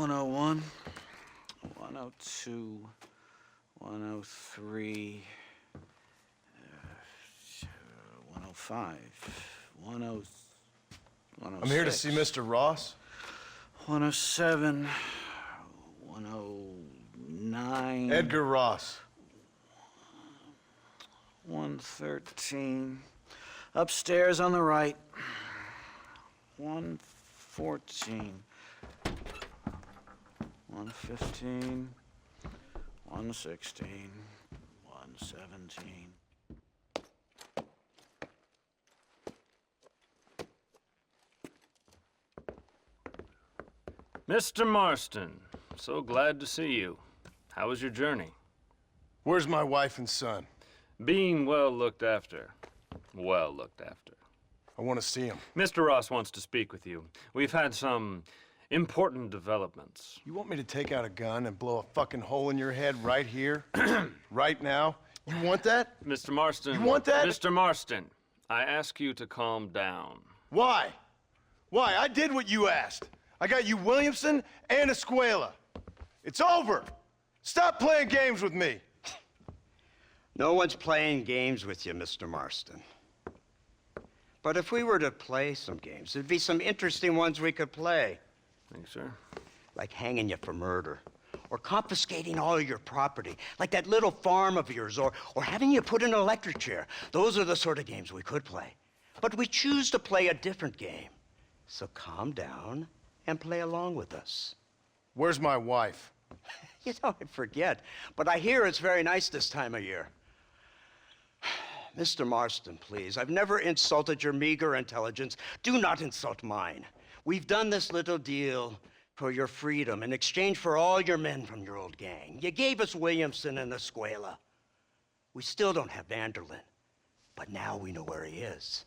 101, 102, 103, 105, 106. I'm here to see Mr. Ross. 107, 109. Edgar Ross. 113. Upstairs on the right. 114. 115. 116. 117. Mr. Marston, so glad to see you. How was your journey? Where's my wife and son? Being well looked after. Well looked after. I want to see him. Mr. Ross wants to speak with you. We've had some important developments. You want me to take out a gun and blow a fucking hole in your head right here? Right now? You want that? Mr. Marston. You want that? Mr. Marston, I ask you to calm down. Why? Why? I did what you asked. I got you Williamson and Escuela. It's over. Stop playing games with me. No one's playing games with you, Mr. Marston. But if we were to play some games, there'd be some interesting ones we could play. Thanks, sir. Like hanging you for murder, or confiscating all your property, like that little farm of yours, or having you put in an electric chair. Those are the sort of games we could play. But we choose to play a different game. So calm down and play along with us. Where's my wife? You know, I forget, but I hear it's very nice this time of year. Mr. Marston, please, I've never insulted your meager intelligence. Do not insult mine. We've done this little deal for your freedom in exchange for all your men from your old gang. You gave us Williamson and Escuela. We still don't have Vanderlyn, but now we know where he is.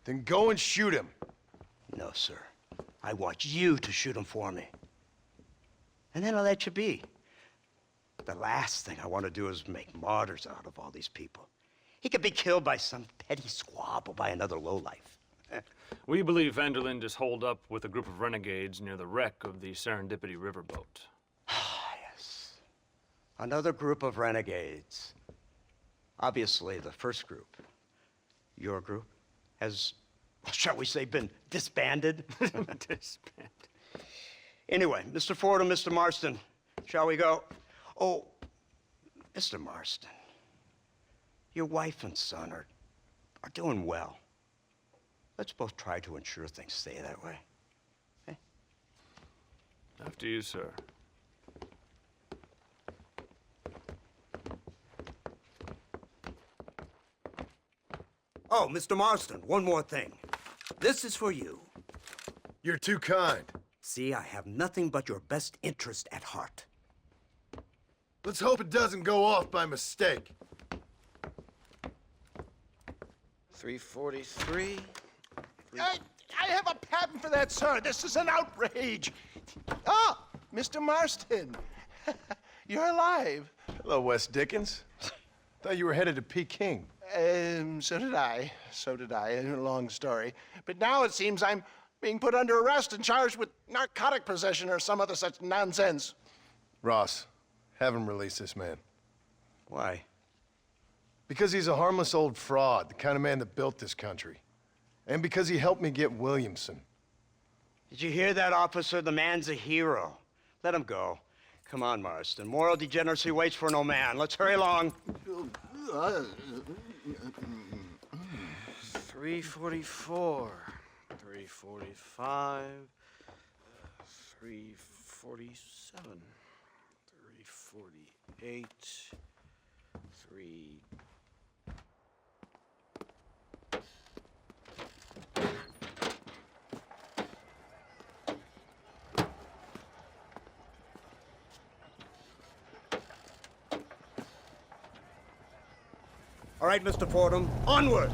Then go and shoot him. No, sir. I want you to shoot him for me. And then I'll let you be. The last thing I want to do is make martyrs out of all these people. He could be killed by some petty squabble by another lowlife. We believe Vanderlyn is holed up with a group of renegades near the wreck of the Serendipity riverboat. Ah, yes. Another group of renegades. Obviously, the first group, your group, has, shall we say, been disbanded? Disbanded. Anyway, Mr. Fordham, Mr. Marston, shall we go? Oh, Mr. Marston, your wife and son are doing well. Let's both try to ensure things stay that way. Okay? After you, sir. Oh, Mr. Marston, one more thing. This is for you. You're too kind. See, I have nothing but your best interest at heart. Let's hope it doesn't go off by mistake. 343. I have a patent for that, sir. This is an outrage. Oh, Mr. Marston. You're alive. Hello, Wes Dickens. Thought you were headed to Peking. So did I. So did I. A long story. But now it seems I'm being put under arrest and charged with narcotic possession or some other such nonsense. Ross, have him release this man. Why? Because he's a harmless old fraud, the kind of man that built this country. And because he helped me get Williamson. Did you hear that, officer? The man's a hero. Let him go. Come on, Marston. Moral degeneracy waits for no man. Let's hurry along. 344. 345. 347. 348. 3... All right, Mr. Fordham, onward!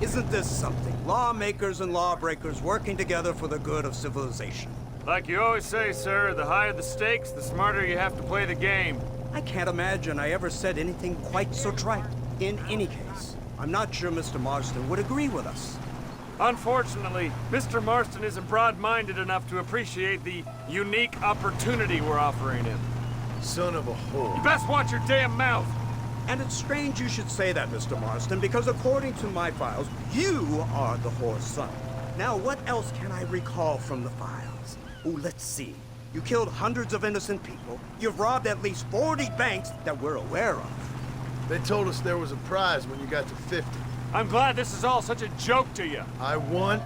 Isn't this something? Lawmakers and lawbreakers working together for the good of civilization. Like you always say, sir, the higher the stakes, the smarter you have to play the game. I can't imagine I ever said anything quite so trite. In any case, I'm not sure Mr. Marston would agree with us. Unfortunately, Mr. Marston isn't broad-minded enough to appreciate the unique opportunity we're offering him. Son of a whore. You best watch your damn mouth! And it's strange you should say that, Mr. Marston, because according to my files, you are the whore's son. Now, what else can I recall from the files? Oh, let's see. You killed hundreds of innocent people. You've robbed at least 40 banks that we're aware of. They told us there was a prize when you got to 50. I'm glad this is all such a joke to you. I want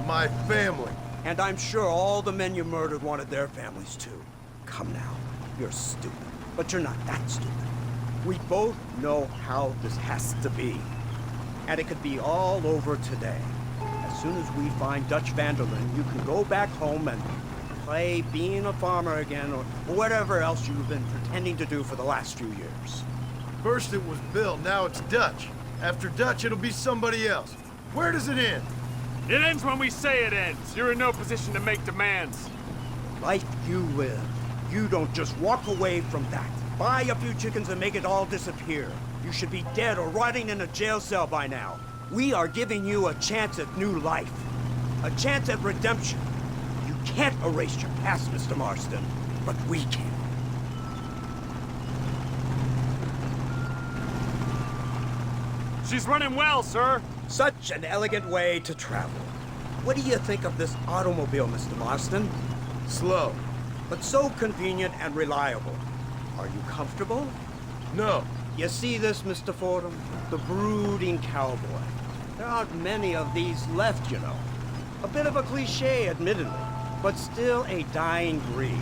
my family. And I'm sure all the men you murdered wanted their families too. Come now, you're stupid. But you're not that stupid. We both know how this has to be. And it could be all over today. As soon as we find Dutch Vanderlyn, you can go back home and play being a farmer again, or whatever else you've been pretending to do for the last few years. First it was Bill, now it's Dutch. After Dutch, it'll be somebody else. Where does it end? It ends when we say it ends. You're in no position to make demands. Life you live. You don't just walk away from that. Buy a few chickens and make it all disappear. You should be dead or rotting in a jail cell by now. We are giving you a chance at new life. A chance at redemption. You can't erase your past, Mr. Marston, but we can. She's running well, sir. Such an elegant way to travel. What do you think of this automobile, Mr. Marston? Slow. But so convenient and reliable. Are you comfortable? No. You see this, Mr. Fordham? The brooding cowboy. There aren't many of these left, you know. A bit of a cliche, admittedly, but still a dying breed.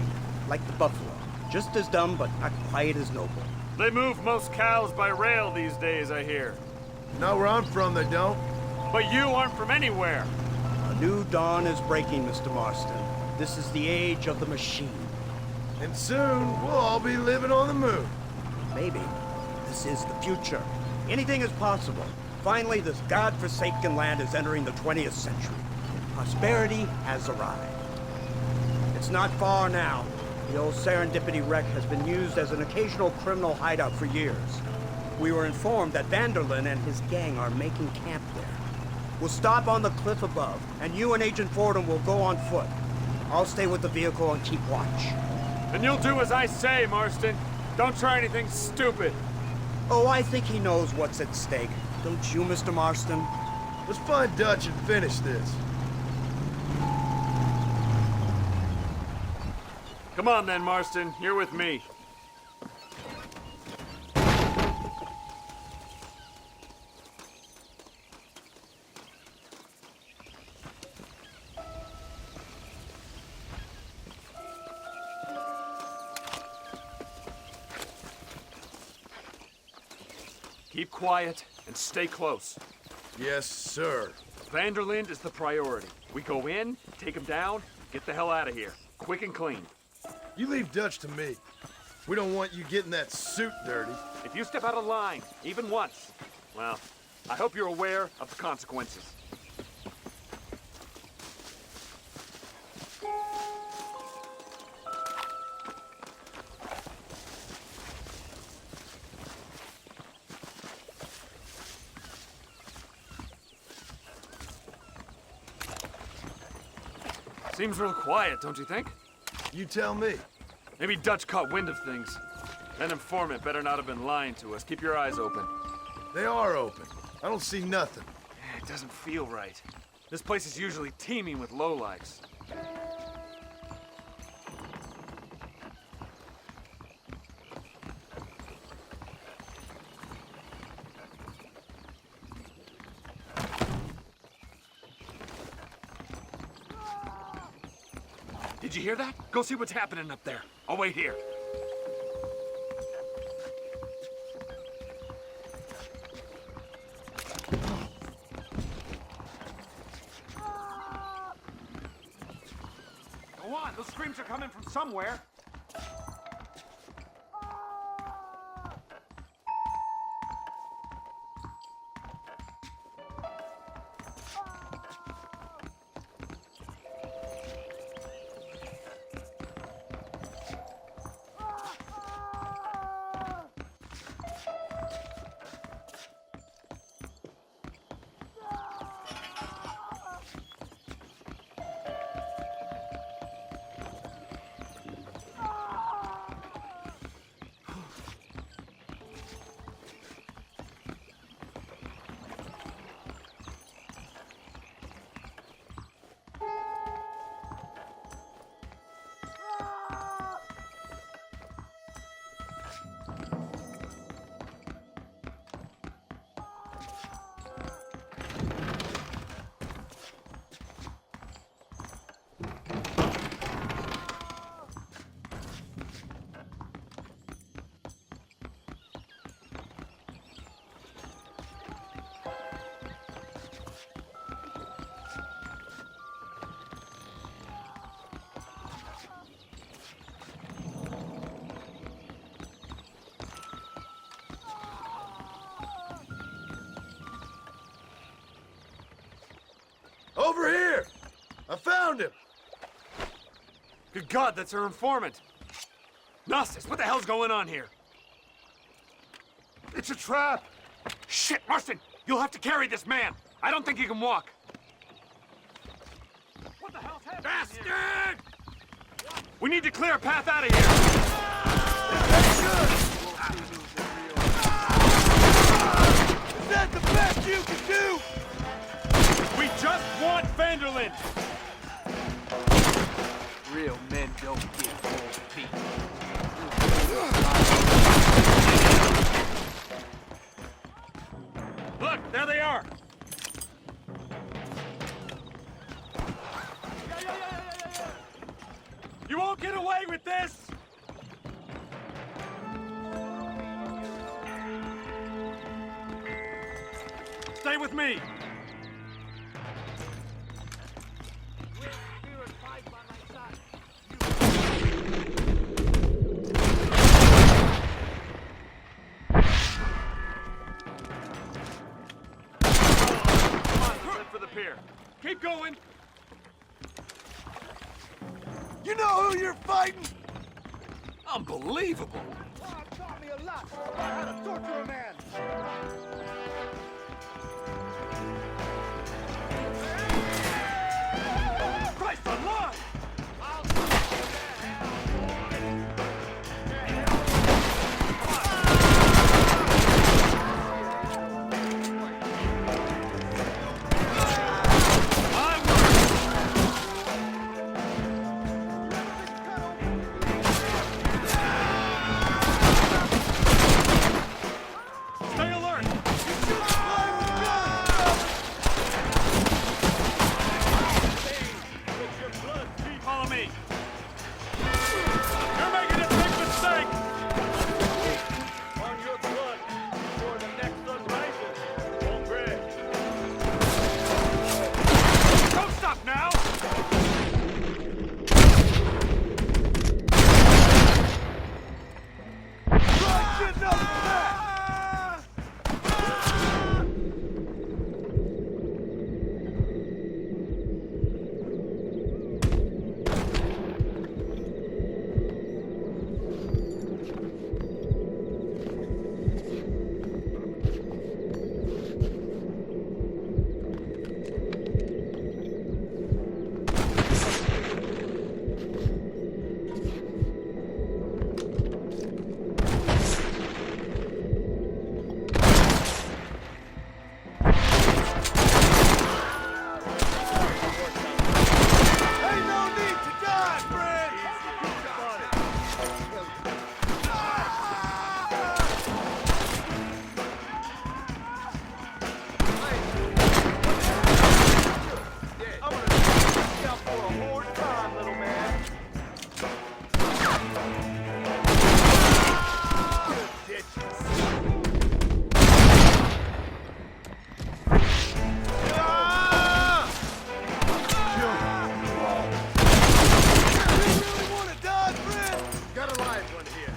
Like the buffalo. Just as dumb, but not quite as noble. They move most cows by rail these days, I hear. Not where I'm from, they don't. But you aren't from anywhere. A new dawn is breaking, Mr. Marston. This is the age of the machine. And soon, we'll all be living on the moon. Maybe. This is the future. Anything is possible. Finally, this godforsaken land is entering the 20th century. Prosperity has arrived. It's not far now. The old Serendipity wreck has been used as an occasional criminal hideout for years. We were informed that Vanderlyn and his gang are making camp there. We'll stop on the cliff above, and you and Agent Fordham will go on foot. I'll stay with the vehicle and keep watch. And you'll do as I say, Marston. Don't try anything stupid. Oh, I think he knows what's at stake. Don't you, Mr. Marston? Let's find Dutch and finish this. Come on then, Marston. You're with me. Keep quiet and stay close. Yes, sir. Vanderlyn is the priority. We go in, take him down, get the hell out of here. Quick and clean. You leave Dutch to me. We don't want you getting that suit dirty. If you step out of line, even once, well, I hope you're aware of the consequences. Seems real quiet, don't you think? You tell me. Maybe Dutch caught wind of things. That informant better not have been lying to us. Keep your eyes open. They are open. I don't see nothing. It doesn't feel right. This place is usually teeming with lowlifes. Did you hear that? Go see what's happening up there. I'll wait here. Go on, those screams are coming from somewhere. Over here! I found him! Good God, that's our informant. Gnosis, what the hell's going on here? It's a trap! Shit, Marston! You'll have to carry this man. I don't think he can walk. What the hell's happening? Bastard! We need to clear a path out of here. Is that the best you can do? We just want Vanderlyn. Real men don't get cold feet. Look, there they are. You won't get away with this! Stay with me! Come on, head for the pier. Keep going! You know who you're fighting? Unbelievable! Taught me a lot about how to torture a man. Christ alive! Stay alert! Follow me. You're making a big mistake! On your blood, for the next sun rises, hombre. Don't stop now! Try getting up from that! Ain't no need to die, friend! I'm gonna take you out for a hard time, little man. Got a live one here.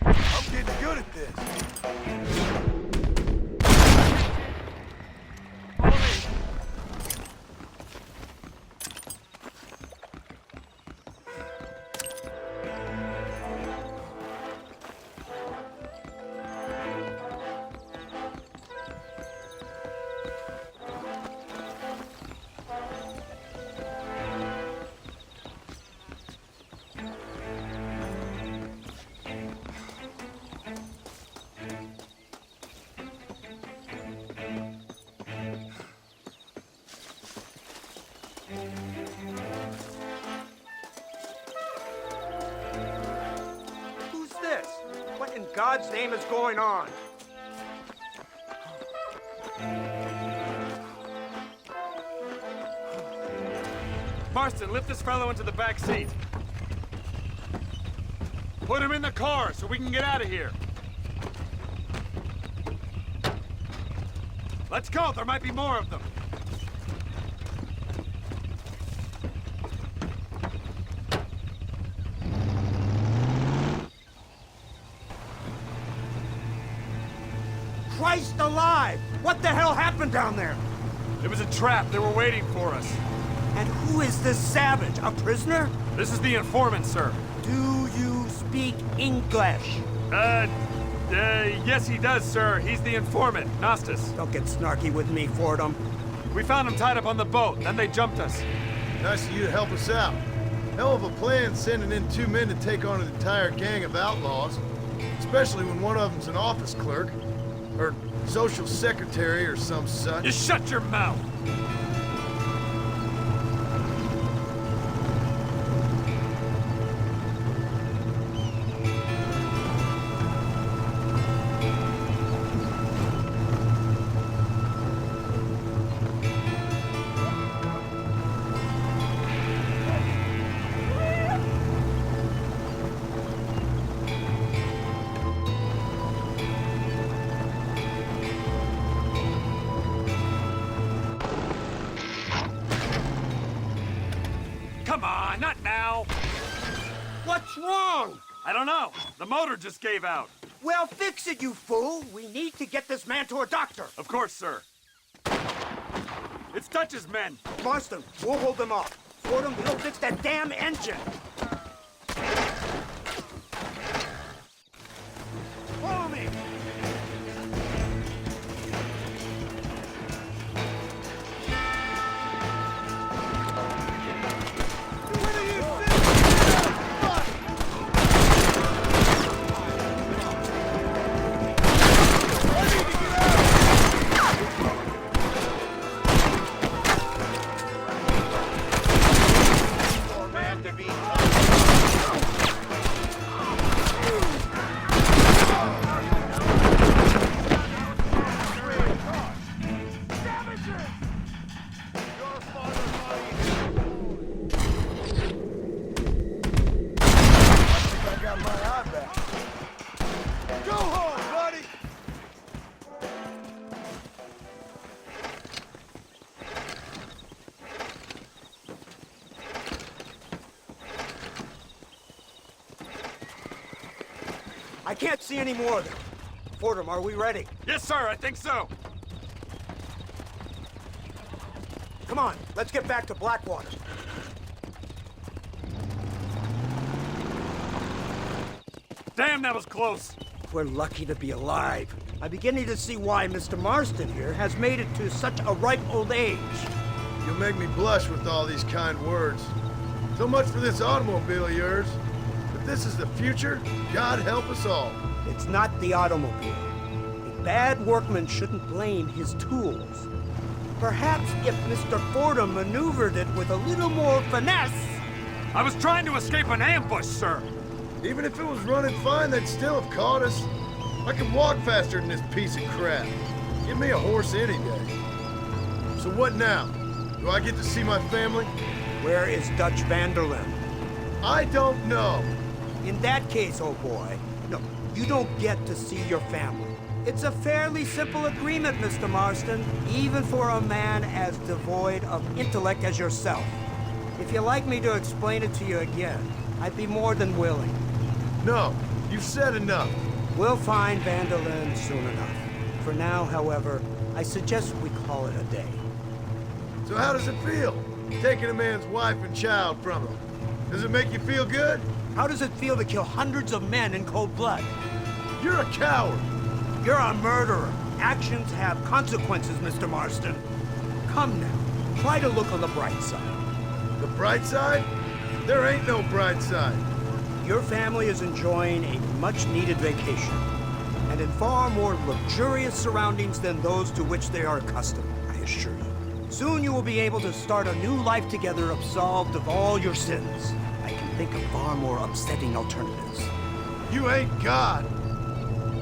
I'm getting good at this. Who's this? What in God's name is going on? Marston, lift this fellow into the back seat. Put him in the car so we can get out of here. Let's go, there might be more of them. Christ alive! What the hell happened down there? It was a trap. They were waiting for us. And who is this savage? A prisoner? This is the informant, sir. Do you speak English? Yes he does, sir. He's the informant, Nostus. Don't get snarky with me, Fordham. We found him tied up on the boat, then they jumped us. Nice of you to help us out. Hell of a plan sending in 2 men to take on an entire gang of outlaws. Especially when one of them's an office clerk. Or social secretary or some such. You shut your mouth! Come on, not now! What's wrong? I don't know. The motor just gave out. Well, fix it, you fool. We need to get this man to a doctor. Of course, sir. It's Dutch's men. Marston, we'll hold them off. Fordham, we'll fix that damn engine. Follow me. I can't see any more of them. Fordham, are we ready? Yes, sir, I think so. Come on, let's get back to Blackwater. Damn, that was close. We're lucky to be alive. I'm beginning to see why Mr. Marston here has made it to such a ripe old age. You'll make me blush with all these kind words. So much for this automobile of yours. If this is the future, God help us all. It's not the automobile. A bad workman shouldn't blame his tools. Perhaps if Mr. Fordham maneuvered it with a little more finesse... I was trying to escape an ambush, sir. Even if it was running fine, they'd still have caught us. I can walk faster than this piece of crap. Give me a horse any day. So what now? Do I get to see my family? Where is Dutch Vanderlyn? I don't know. In that case, oh boy, no, you don't get to see your family. It's a fairly simple agreement, Mr. Marston, even for a man as devoid of intellect as yourself. If you'd like me to explain it to you again, I'd be more than willing. No, you've said enough. We'll find Vanderlyn soon enough. For now, however, I suggest we call it a day. So how does it feel, taking a man's wife and child from him? Does it make you feel good? How does it feel to kill hundreds of men in cold blood? You're a coward. You're a murderer. Actions have consequences, Mr. Marston. Come now, try to look on the bright side. The bright side? There ain't no bright side. Your family is enjoying a much-needed vacation, and in far more luxurious surroundings than those to which they are accustomed, I assure you. Soon you will be able to start a new life together, absolved of all your sins. I can think of far more upsetting alternatives. You ain't God.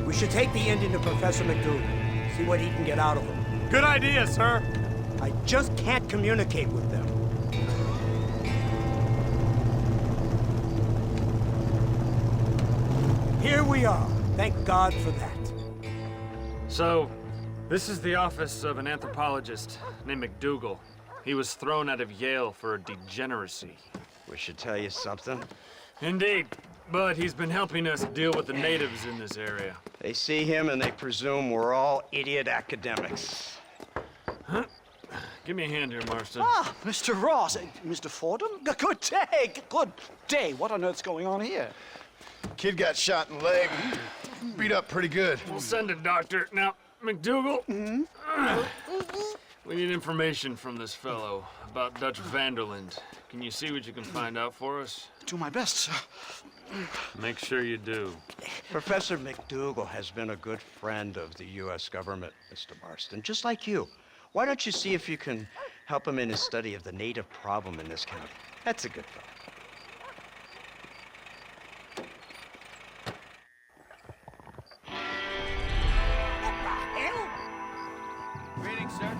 We should take the Indian to Professor McDougal, see what he can get out of him. Good idea, sir. I just can't communicate with them. Here we are. Thank God for that. So, this is the office of an anthropologist named McDougal. He was thrown out of Yale for a degeneracy. We should tell you something. Indeed. but he's been helping us deal with the natives in this area. They see him and they presume we're all idiot academics. Give me a hand here, Marston. Ah, Mr. Ross. Mr. Fordham? Good day. Good day. What on earth's going on here? Kid got shot in the leg. Beat up pretty good. We'll send a doctor. Now, McDougal, we need information from this fellow about Dutch Vanderland. Can you see what you can find out for us? Do my best, sir. Make sure you do. Professor McDougal has been a good friend of the U.S. government, Mr. Marston, just like you. Why don't you see if you can help him in his study of the native problem in this county? That's a good fellow. Greetings, sir.